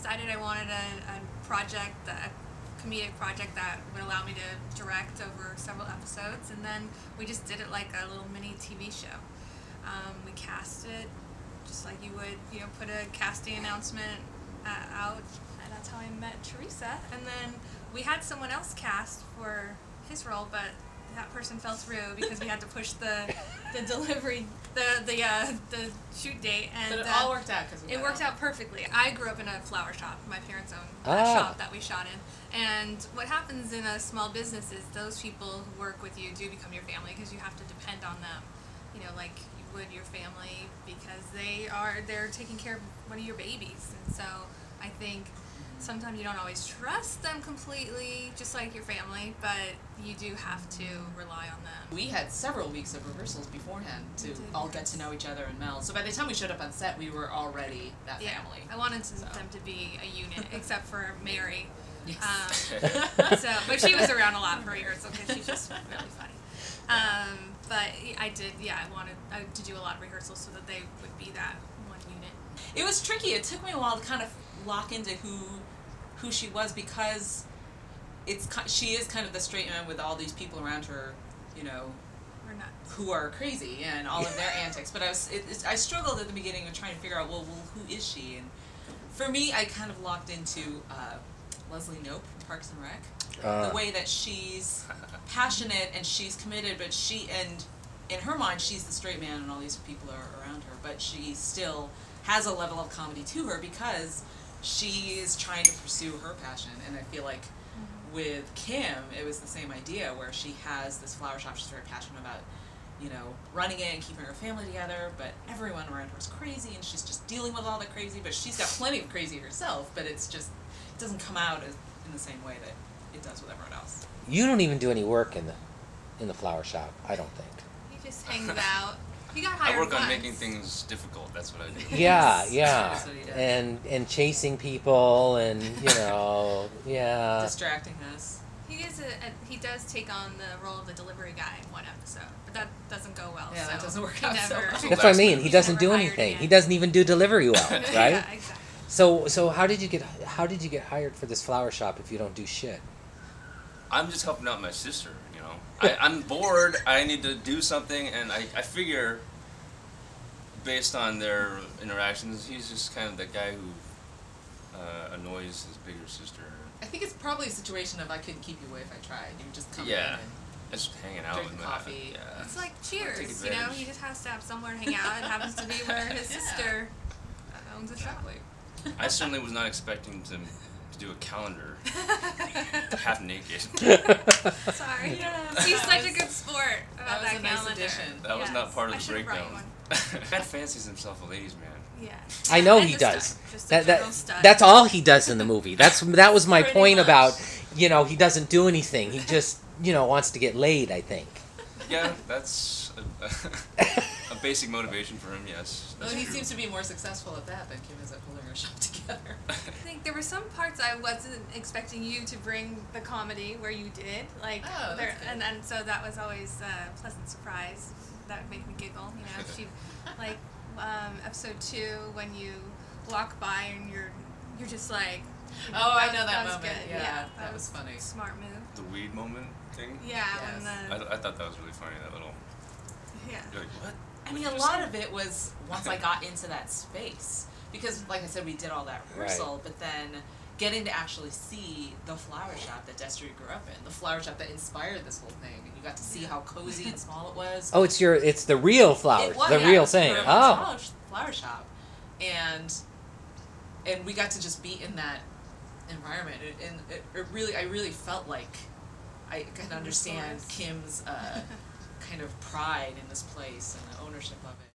decided I wanted a project, a comedic project that would allow me to direct over several episodes, and then we just did it like a little mini TV show. We cast it just like you would, put a casting announcement out, and that's how I met Teresa. And then we had someone else cast for his role, but that person fell through because we had to push the delivery, the shoot date, and but it all worked out it worked out perfectly. I grew up in a flower shop, my parents owned Ah. shop that we shot in, and what happens in a small business is those people who work with you do become your family because you have to depend on them, like you would your family, because they're taking care of one of your babies, and so I think sometimes you don't always trust them completely, just like your family, but you do have to rely on them. We had several weeks of rehearsals beforehand to all get to know each other and meld. So by the time we showed up on set, we were already that family. I wanted them to be a unit, except for Mary. Yes. But she was around a lot for rehearsal because she's just really funny. But I wanted to do a lot of rehearsals so that they would be that one unit. It was tricky. It took me a while to kind of lock into who she was, because she is kind of the straight man with all these people around her, We're nuts. who are crazy and all of their antics. But I struggled at the beginning of trying to figure out, well, who is she? And for me, I kind of locked into Leslie Knope from Parks and Rec. The way that she's passionate and she's committed, but in her mind, she's the straight man and all these people are around her, but she still has a level of comedy to her because she is trying to pursue her passion. And I feel like with Kim, it was the same idea, where she has this flower shop she's very passionate about, running it and keeping her family together, but everyone around her is crazy and she's just dealing with all the crazy, but she's got plenty of crazy herself, but it doesn't come out in the same way that it does with everyone else. You don't even do any work in the flower shop, I don't think. He just hangs out. He got hired I work on once. making things difficult. That's what I do. Yeah, That's what he does. and chasing people and yeah. Distracting us. He does take on the role of the delivery guy in one episode, but that doesn't go well. Yeah, so that doesn't work he out so never, well. That's what I mean. He doesn't do never hired anything. again. He doesn't even do delivery well, right? Yeah, exactly. So how did you get hired for this flower shop if you don't do shit? I'm just helping out my sister, I'm bored, I need to do something, and I figure, based on their interactions, he's just kind of the guy who annoys his bigger sister. I think it's probably a situation of I couldn't keep you away if I tried. You would just come in Yeah. and Just hanging out Drinking with coffee. Yeah. It's like Take Cheers, advantage. he just has to have somewhere to hang out. It happens to be where his sister owns a shop. exactly. I certainly was not expecting to do a calendar half naked. Sorry. Yeah. He's such a good sport about That was that a nice calendar. addition. That was not part of I the should've brought you breakdown. one. Ben fancies himself a ladies' man. Yeah. I know And he a does. stud. Just a total stud. That's all he does in the movie. That was my Pretty point much. about, he doesn't do anything. He just, wants to get laid, I think. Yeah, that's a basic motivation for him, yes. Well, That's he true. seems to be more successful at that than Kim is at holding her shop together. I think there were some parts I wasn't expecting you to bring the comedy where you did, like, Oh, that's good. and so that was always a pleasant surprise. That would make me giggle, She, like, episode 2 when you walk by and you're just like. Oh, I know that was moment. Good. Yeah, that was funny. Smart move. The weed moment thing? Yeah, Yes. when I thought that was really funny, that little... yeah. You're like, what? I mean, a lot of it was once I got into that space. Because, like I said, we did all that rehearsal, but then getting to actually see the flower shop that Destri grew up in, the flower shop that inspired this whole thing, and you got to see how cozy and small it was. Oh, it's the real flower, It was, the yeah, real it was thing. her Oh. flower shop, and we got to just be in that environment, and I really felt like I could understand Kim's kind of pride in this place and the ownership of it.